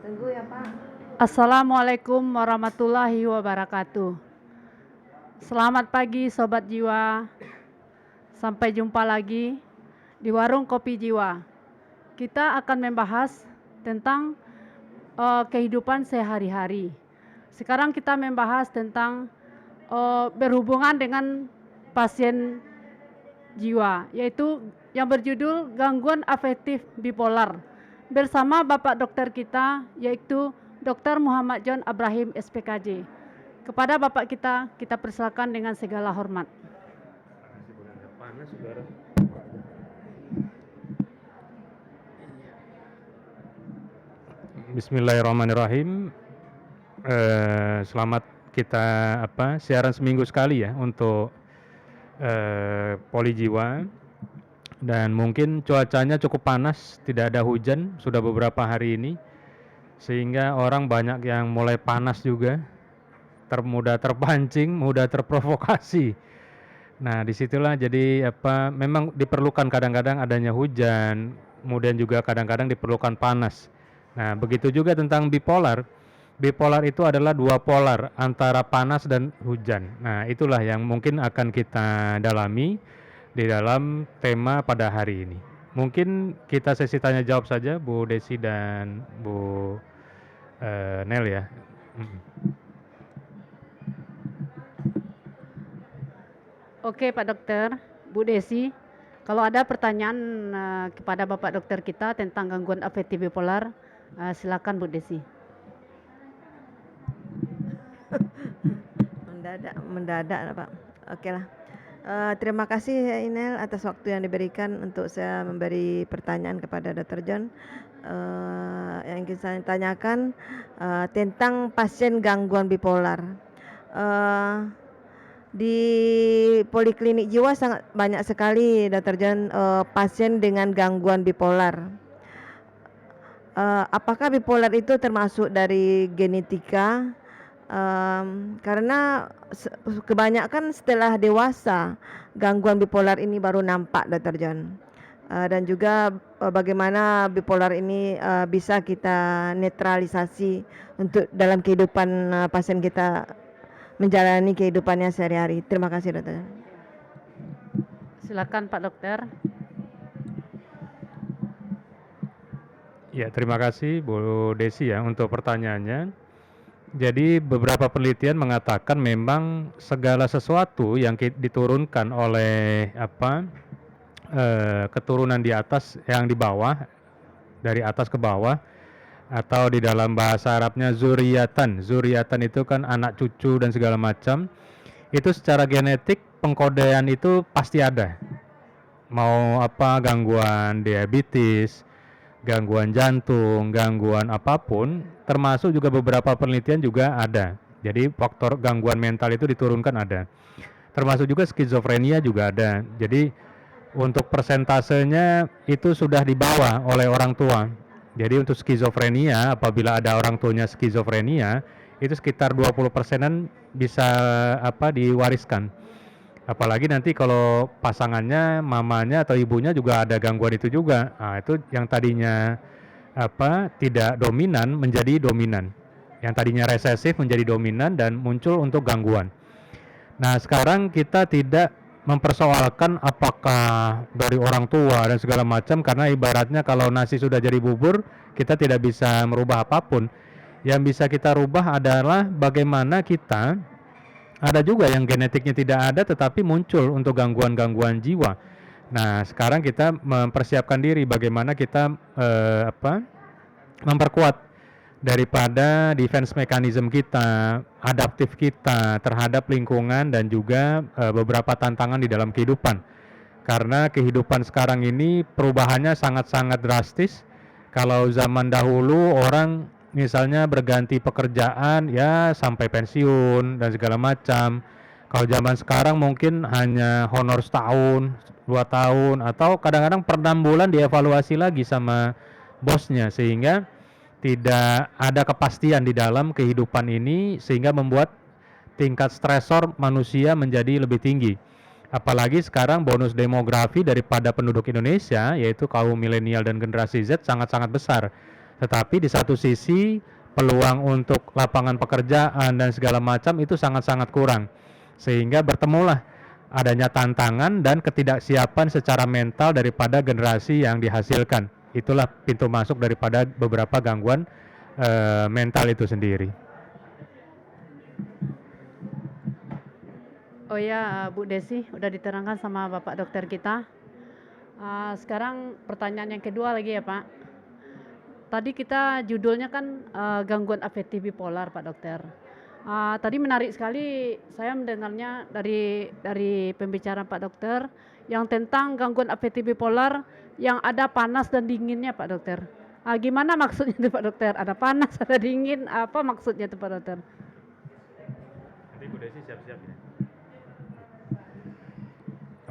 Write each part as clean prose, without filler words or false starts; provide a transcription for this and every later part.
Tunggu ya Pak. Assalamualaikum warahmatullahi wabarakatuh. Selamat pagi Sobat Jiwa. Sampai jumpa lagi di Warung Kopi Jiwa. Kita akan membahas tentang kehidupan sehari-hari. Sekarang kita membahas tentang berhubungan dengan pasien jiwa, yaitu yang berjudul gangguan afektif bipolar. Bersama Bapak Dokter kita, yaitu Dr. Muhammad John Abrahim SPKJ. Kepada Bapak kita persilakan dengan segala hormat. Bismillahirrahmanirrahim. Selamat kita siaran seminggu sekali ya untuk Poli Jiwa. Dan mungkin cuacanya cukup panas, tidak ada hujan sudah beberapa hari ini, sehingga orang banyak yang mulai panas juga, mudah terpancing, mudah terprovokasi. Nah, disitulah jadi memang diperlukan kadang-kadang adanya hujan, kemudian juga kadang-kadang diperlukan panas. Nah, begitu juga tentang bipolar. Bipolar itu adalah dua polar antara panas dan hujan. Nah, itulah yang mungkin akan kita dalami di dalam tema pada hari ini. Mungkin kita sesi tanya jawab saja, Bu Desi dan Bu Nel ya. Oke Pak Dokter, Bu Desi, kalau ada pertanyaan kepada Bapak Dokter kita tentang gangguan afektif bipolar, silakan Bu Desi. Mendadak Pak. Oke lah. Terima kasih Inel atas waktu yang diberikan untuk saya memberi pertanyaan kepada Dr. John. Yang ingin saya tanyakan tentang pasien gangguan bipolar. Di poliklinik jiwa sangat banyak sekali Dr. John pasien dengan gangguan bipolar. Apakah bipolar itu termasuk dari genetika? Karena kebanyakan setelah dewasa gangguan bipolar ini baru nampak Dr. John. Dan juga bagaimana bipolar ini bisa kita netralisasi untuk dalam kehidupan pasien kita menjalani kehidupannya sehari-hari. Terima kasih Dr. John. Silakan Pak Dokter. Ya, terima kasih Bu Desi ya untuk pertanyaannya. Jadi beberapa penelitian mengatakan memang segala sesuatu yang diturunkan oleh keturunan di atas yang di bawah, dari atas ke bawah, atau di dalam bahasa Arabnya zuriatan. Zuriatan itu kan anak cucu dan segala macam. Itu secara genetik pengkodean itu pasti ada. Mau gangguan diabetes, gangguan jantung, gangguan apapun, termasuk juga beberapa penelitian juga ada. Jadi faktor gangguan mental itu diturunkan ada. Termasuk juga skizofrenia juga ada. Jadi untuk persentasenya itu sudah dibawa oleh orang tua. Jadi untuk skizofrenia, apabila ada orang tuanya skizofrenia, itu sekitar 20%-an bisa diwariskan. Apalagi nanti kalau pasangannya, mamanya atau ibunya juga ada gangguan itu juga. Nah, itu yang tadinya tidak dominan menjadi dominan. Yang tadinya resesif menjadi dominan dan muncul untuk gangguan. Nah, sekarang kita tidak mempersoalkan apakah dari orang tua dan segala macam, karena ibaratnya kalau nasi sudah jadi bubur, kita tidak bisa merubah apapun. Yang bisa kita rubah adalah bagaimana kita, ada juga yang genetiknya tidak ada tetapi muncul untuk gangguan-gangguan jiwa. Nah, sekarang kita mempersiapkan diri bagaimana kita memperkuat daripada defense mechanism kita, adaptif kita terhadap lingkungan dan juga beberapa tantangan di dalam kehidupan. Karena kehidupan sekarang ini perubahannya sangat-sangat drastis. Kalau zaman dahulu orang misalnya berganti pekerjaan ya sampai pensiun dan segala macam. Kalau zaman sekarang mungkin hanya honor setahun, 2 tahun, atau kadang-kadang per 6 bulan dievaluasi lagi sama bosnya, sehingga tidak ada kepastian di dalam kehidupan ini, sehingga membuat tingkat stresor manusia menjadi lebih tinggi. Apalagi sekarang bonus demografi daripada penduduk Indonesia, yaitu kaum milenial dan generasi Z, sangat-sangat besar. Tetapi di satu sisi peluang untuk lapangan pekerjaan dan segala macam itu sangat-sangat kurang. Sehingga bertemulah adanya tantangan dan ketidaksiapan secara mental daripada generasi yang dihasilkan. Itulah pintu masuk daripada beberapa gangguan mental itu sendiri. Oh ya, Bu Desi, udah diterangkan sama Bapak dokter kita. Sekarang pertanyaan yang kedua lagi ya Pak. Tadi kita judulnya kan gangguan afektif bipolar Pak dokter. Tadi menarik sekali saya mendengarnya dari pembicaraan Pak dokter yang tentang gangguan afektif bipolar yang ada panas dan dinginnya Pak dokter. Gimana maksudnya itu Pak dokter? Ada panas, ada dingin, apa maksudnya itu Pak dokter? Nanti Bu Desi siap-siap ya.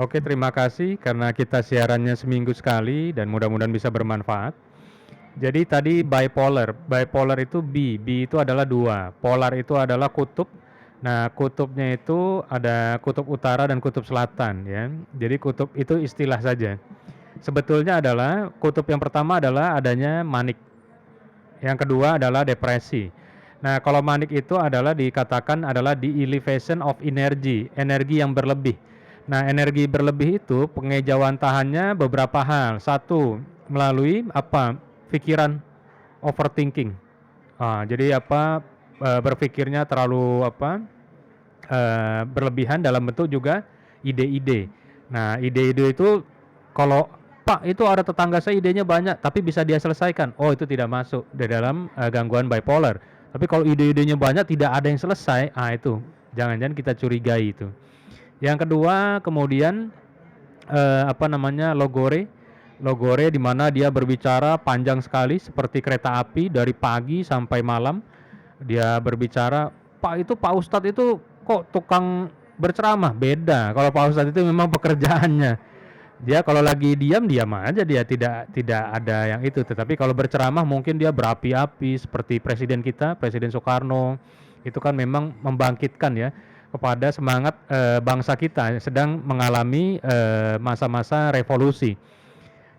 Oke, terima kasih karena kita siarannya seminggu sekali dan mudah-mudahan bisa bermanfaat. Jadi tadi bipolar itu B itu adalah 2, polar itu adalah kutub. Nah, kutubnya itu ada kutub utara dan kutub selatan ya. Jadi kutub itu istilah saja. Sebetulnya adalah kutub yang pertama adalah adanya manik. Yang kedua adalah depresi. Nah, kalau manik itu adalah dikatakan adalah the elevation of energy yang berlebih. Nah, energi berlebih itu pengejauhan tahannya beberapa hal. Satu, melalui pikiran overthinking. Jadi berpikirnya terlalu berlebihan dalam bentuk juga ide-ide. Nah, ide-ide itu kalau Pak itu ada tetangga saya idenya banyak tapi bisa dia selesaikan. Oh, itu tidak masuk di dalam gangguan bipolar. Tapi kalau ide-idenya banyak tidak ada yang selesai, itu jangan-jangan kita curigai itu. Yang kedua kemudian logore di mana dia berbicara panjang sekali seperti kereta api dari pagi sampai malam. Dia berbicara, Pak Ustadz itu kok tukang berceramah. Beda, kalau Pak Ustadz itu memang pekerjaannya. Dia kalau lagi diam aja, dia tidak ada yang itu. Tetapi kalau berceramah mungkin dia berapi-api seperti Presiden kita, Presiden Soekarno. Itu kan memang membangkitkan ya kepada semangat bangsa kita yang sedang mengalami masa-masa revolusi.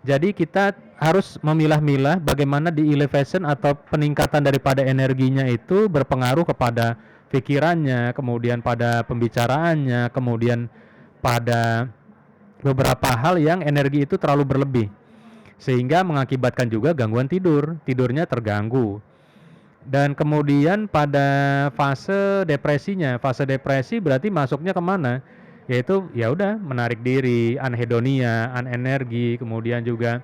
Jadi kita harus memilah-milah bagaimana di elevation atau peningkatan daripada energinya itu berpengaruh kepada pikirannya, kemudian pada pembicaraannya, kemudian pada beberapa hal yang energi itu terlalu berlebih. Sehingga mengakibatkan juga gangguan tidurnya terganggu. Dan kemudian pada fase depresi berarti masuknya kemana? Yaitu ya udah menarik diri, anhedonia, anenergi, kemudian juga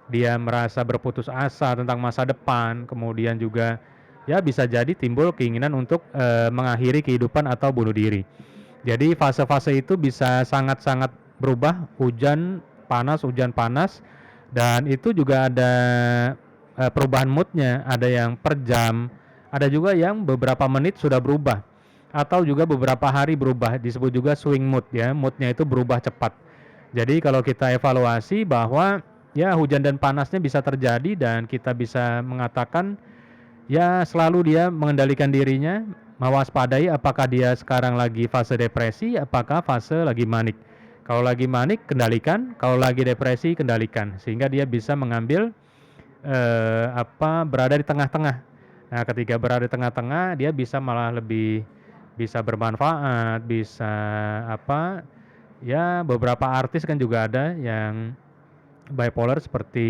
dia merasa berputus asa tentang masa depan, kemudian juga ya bisa jadi timbul keinginan untuk mengakhiri kehidupan atau bunuh diri. Jadi fase-fase itu bisa sangat-sangat berubah, hujan panas, dan itu juga ada perubahan moodnya, ada yang per jam, ada juga yang beberapa menit sudah berubah, atau juga beberapa hari berubah, disebut juga swing mood ya, moodnya itu berubah cepat. Jadi kalau kita evaluasi bahwa ya hujan dan panasnya bisa terjadi dan kita bisa mengatakan ya selalu dia mengendalikan dirinya, mewaspadai apakah dia sekarang lagi fase depresi, apakah fase lagi manik. Kalau lagi manik kendalikan, kalau lagi depresi kendalikan, sehingga dia bisa mengambil berada di tengah-tengah. Nah, ketika berada di tengah-tengah, dia bisa malah lebih bisa bermanfaat, bisa ya beberapa artis kan juga ada yang bipolar seperti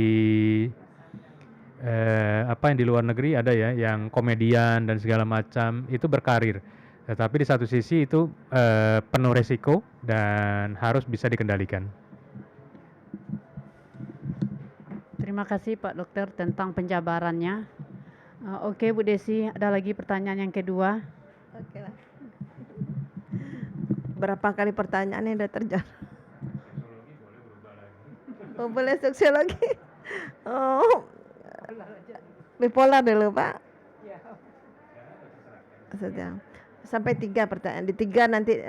yang di luar negeri ada ya, yang komedian dan segala macam itu berkarir. Tetapi di satu sisi itu penuh resiko dan harus bisa dikendalikan. Terima kasih Pak Dokter tentang penjabarannya. Oke Bu Desi, ada lagi pertanyaan yang kedua. Oke lah. Berapa kali pertanyaannya udah terjawab? Oh, boleh sosiologi. Oh, bipolar dulu Pak. Sudah. Sampai 3 pertanyaan. Di 3 nanti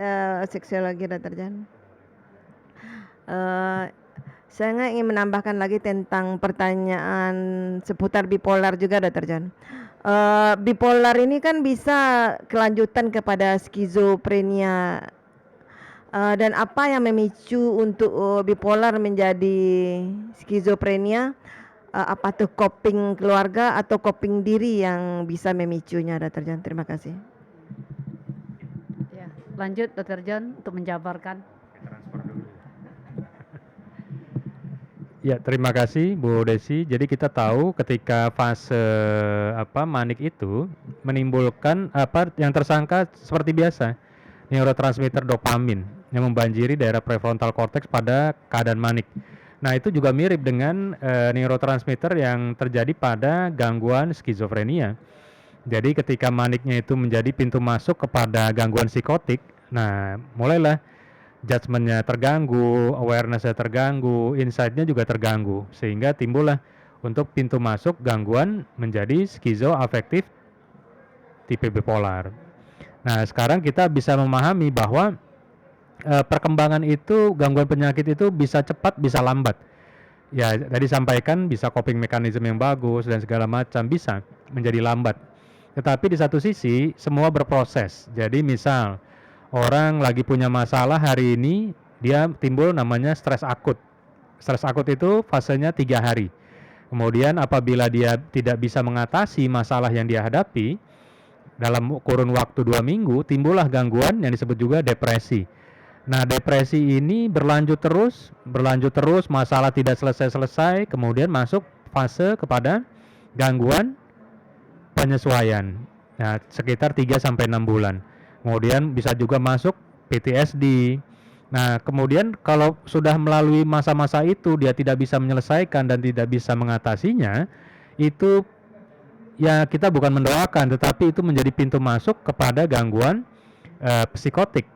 sosiologi udah terjawab. Saya ingin menambahkan lagi tentang pertanyaan seputar bipolar juga udah terjawab. Bipolar ini kan bisa kelanjutan kepada skizofrenia. Dan apa yang memicu untuk bipolar menjadi skizofrenia? apa tuh coping keluarga atau coping diri yang bisa memicunya, Dr. John? Terima kasih. Ya, lanjut Dr. John untuk menjabarkan. Ya, terima kasih Bu Desi. Jadi kita tahu ketika fase manik itu menimbulkan yang tersangka seperti biasa, neurotransmitter dopamin yang membanjiri daerah prefrontal cortex pada keadaan manik. Nah, itu juga mirip dengan neurotransmitter yang terjadi pada gangguan skizofrenia. Jadi ketika maniknya itu menjadi pintu masuk kepada gangguan psikotik, nah mulailah judgment-nya terganggu, awareness-nya terganggu, insight-nya juga terganggu, sehingga timbullah untuk pintu masuk gangguan menjadi skizoafektif tipe bipolar. Nah, sekarang kita bisa memahami bahwa perkembangan itu, gangguan penyakit itu bisa cepat, bisa lambat. Ya, tadi sampaikan bisa coping mechanism yang bagus dan segala macam, bisa menjadi lambat. Tetapi di satu sisi, semua berproses. Jadi misal, orang lagi punya masalah hari ini, dia timbul namanya stres akut. Stres akut itu fasenya 3 hari. Kemudian apabila dia tidak bisa mengatasi masalah yang dia hadapi, dalam kurun waktu 2 minggu, timbullah gangguan yang disebut juga depresi. Nah, depresi ini berlanjut terus, masalah tidak selesai-selesai, kemudian masuk fase kepada gangguan penyesuaian. Nah, sekitar 3-6 bulan. Kemudian bisa juga masuk PTSD. Nah, kemudian kalau sudah melalui masa-masa itu dia tidak bisa menyelesaikan dan tidak bisa mengatasinya, itu ya kita bukan mendoakan, tetapi itu menjadi pintu masuk kepada gangguan psikotik.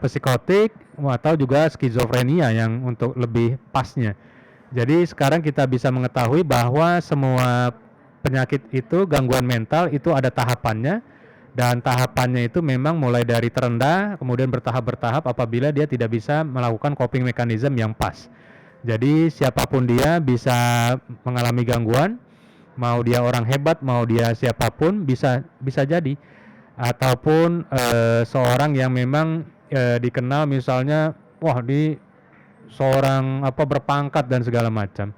Psikotik atau juga skizofrenia yang untuk lebih pasnya. Jadi sekarang kita bisa mengetahui bahwa semua penyakit itu, gangguan mental itu ada tahapannya, dan tahapannya itu memang mulai dari terendah kemudian bertahap apabila dia tidak bisa melakukan coping mechanism yang pas. Jadi siapapun dia bisa mengalami gangguan, mau dia orang hebat, mau dia siapapun bisa jadi. Ataupun seorang yang memang dikenal misalnya di seorang berpangkat dan segala macam.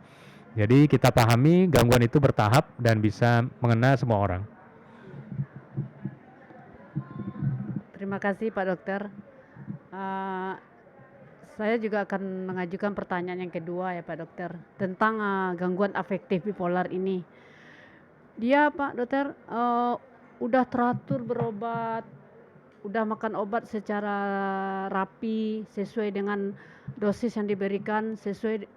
Jadi kita pahami gangguan itu bertahap dan bisa mengena semua orang. Terima kasih Pak Dokter. Saya juga akan mengajukan pertanyaan yang kedua ya Pak Dokter tentang gangguan afektif bipolar ini. Dia Pak Dokter udah teratur berobat, udah makan obat secara rapi sesuai dengan dosis yang diberikan, sesuai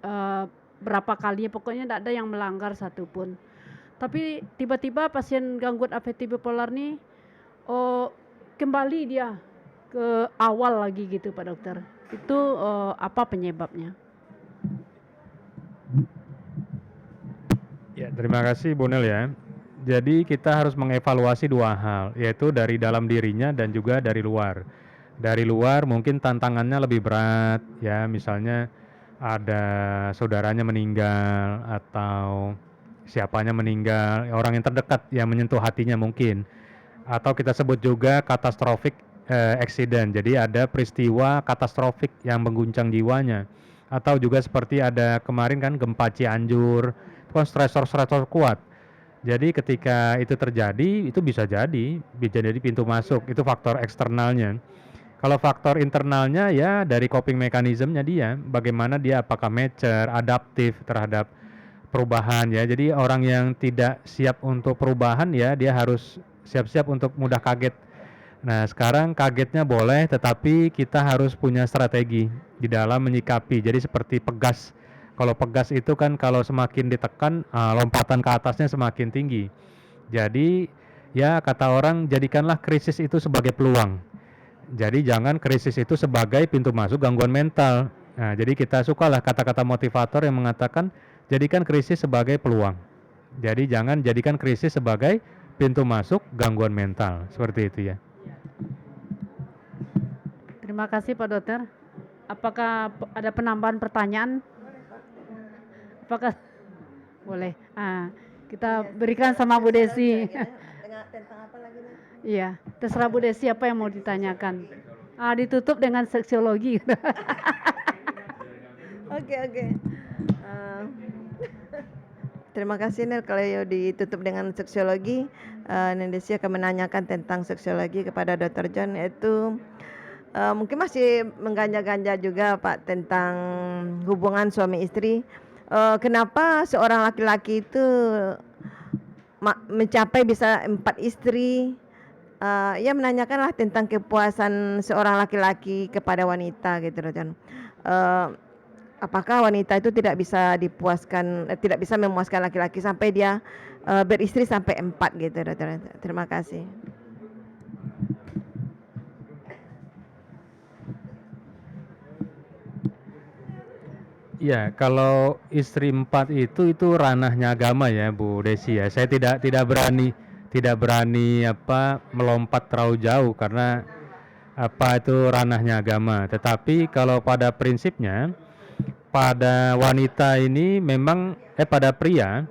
berapa kalinya, pokoknya tidak ada yang melanggar satupun. Tapi tiba-tiba pasien gangguan afektif bipolar ini kembali dia ke awal lagi gitu Pak Dokter. Itu apa penyebabnya? Ya, terima kasih Bu Nel ya. Jadi kita harus mengevaluasi dua hal, yaitu dari dalam dirinya dan juga dari luar. Dari luar mungkin tantangannya lebih berat ya, misalnya ada saudaranya meninggal atau siapanya meninggal, orang yang terdekat yang menyentuh hatinya mungkin. Atau kita sebut juga catastrophic accident. Jadi ada peristiwa katastrofik yang mengguncang jiwanya. Atau juga seperti ada kemarin kan gempa Cianjur, itu kan stresor kuat. Jadi ketika itu terjadi, itu bisa jadi pintu masuk, itu faktor eksternalnya. Kalau faktor internalnya ya dari coping mechanism-nya dia, bagaimana dia apakah mature, adaptif terhadap perubahan ya. Jadi orang yang tidak siap untuk perubahan ya, dia harus siap-siap untuk mudah kaget. Nah, sekarang kagetnya boleh, tetapi kita harus punya strategi di dalam menyikapi. Jadi seperti pegas. Kalau pegas itu kan kalau semakin ditekan, lompatan ke atasnya semakin tinggi. Jadi ya kata orang, jadikanlah krisis itu sebagai peluang. Jadi jangan krisis itu sebagai pintu masuk gangguan mental. Nah, jadi kita sukalah kata-kata motivator yang mengatakan jadikan krisis sebagai peluang. Jadi jangan jadikan krisis sebagai pintu masuk gangguan mental. Seperti itu ya. Terima kasih Pak Dokter. Apakah ada penambahan pertanyaan? Apakah boleh? Kita berikan sama Bu Desi. Tentang apa lagi nih? Iya, terserah Bu Desi apa yang mau ditanyakan. Ditutup dengan seksiologi. Oke. terima kasih Nel kalau ditutup dengan seksiologi. Desi akan menanyakan tentang seksiologi kepada Dr. John, yaitu mungkin masih mengganja-ganja juga Pak tentang hubungan suami istri. Kenapa seorang laki-laki itu mencapai bisa 4 istri? Ia menanyakanlah tentang kepuasan seorang laki-laki kepada wanita gitu loh John. Apakah wanita itu tidak bisa dipuaskan, tidak bisa memuaskan laki-laki sampai dia beristri sampai 4 gitu Dokter. Terima kasih. Ya, kalau istri 4 itu ranahnya agama ya, Bu Desi ya. Saya tidak berani apa melompat terlalu jauh karena apa itu ranahnya agama. Tetapi kalau pada prinsipnya pada wanita ini memang pada pria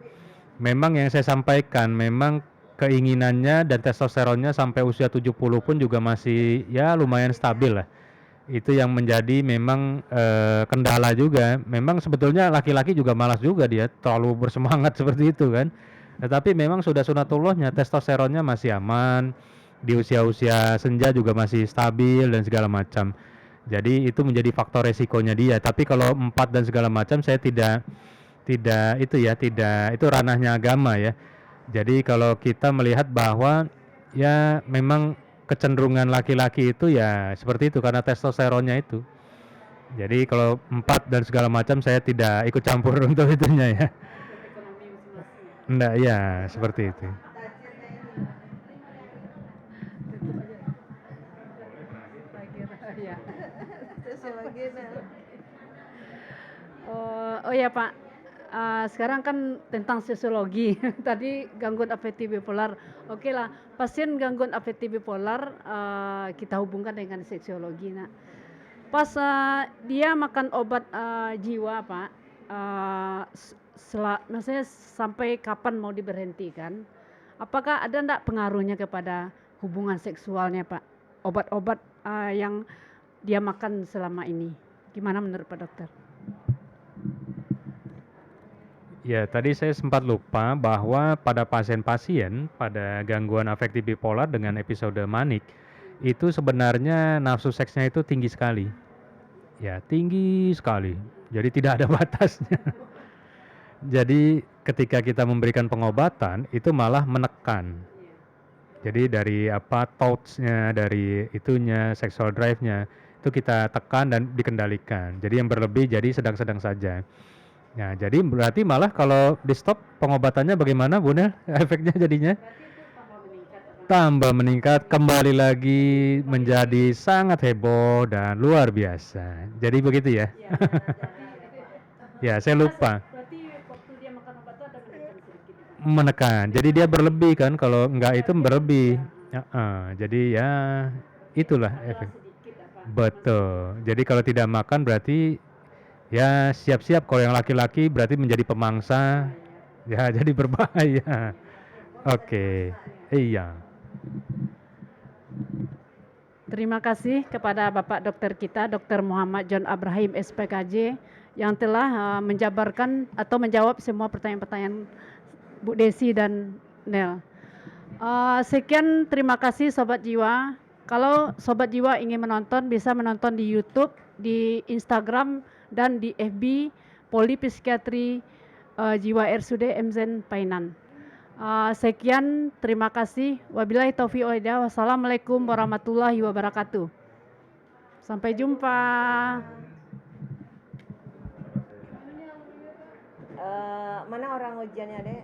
memang yang saya sampaikan memang keinginannya dan testosteronnya sampai usia 70 pun juga masih ya lumayan stabil lah. Itu yang menjadi memang kendala juga. Memang sebetulnya laki-laki juga malas juga dia terlalu bersemangat seperti itu kan. Tetapi memang sudah sunatullahnya testosteronnya masih aman, di usia-usia senja juga masih stabil dan segala macam. Jadi itu menjadi faktor resikonya dia. Tapi kalau 4 dan segala macam saya tidak itu ya, tidak itu ranahnya agama ya. Jadi kalau kita melihat bahwa ya memang kecenderungan laki-laki itu ya seperti itu karena testosteronnya itu. Jadi kalau 4 dan segala macam saya tidak ikut campur untuk itunya ya. Enggak ya, seperti itu. Oh ya Pak, sekarang kan tentang sosiologi. Tadi gangguan afektif bipolar. Oke lah, pasien gangguan afektif bipolar kita hubungkan dengan seksiologi. Nah, pas dia makan obat jiwa Pak, maksudnya sampai kapan mau diberhentikan? Apakah ada enggak pengaruhnya kepada hubungan seksualnya Pak? Obat-obat yang dia makan selama ini. Gimana menurut Pak Dokter? Ya, tadi saya sempat lupa bahwa pada pasien-pasien pada gangguan afektif bipolar dengan episode manik itu sebenarnya nafsu seksnya itu tinggi sekali. Ya, tinggi sekali. Jadi tidak ada batasnya. Jadi ketika kita memberikan pengobatan itu malah menekan. Jadi dari apa thoughts-nya, dari itunya, sexual drive-nya itu kita tekan dan dikendalikan. Jadi yang berlebih jadi sedang-sedang saja. Nah, jadi berarti malah kalau di stop pengobatannya bagaimana Bu Nel? Efeknya jadinya tambah meningkat, kembali lagi menjadi sangat heboh dan luar biasa. Jadi begitu ya? Ya, saya lupa. Berarti waktu dia makan obat itu ada menekan sedikit. Menekan. Jadi dia berlebih kan, kalau enggak itu berlebih. Jadi ya itulah efek. Betul. Jadi kalau tidak makan berarti ya siap-siap kalau yang laki-laki berarti menjadi pemangsa. Ya, jadi berbahaya. Oke. Iya. Terima kasih kepada Bapak Dokter kita, Dr. Muhammad John Abrahim SPKJ yang telah menjabarkan atau menjawab semua pertanyaan-pertanyaan Bu Desi dan Nel. Sekian, terima kasih Sobat Jiwa. Kalau Sobat Jiwa ingin menonton, bisa menonton di YouTube, di Instagram, dan di FB Polipsikiatri Jiwa RSUD MZen Painan. Sekian, terima kasih. Wabillahi taufiq wal hidayah. Wassalamualaikum warahmatullahi wabarakatuh. Sampai jumpa. Mana orang ujiannya, Dek?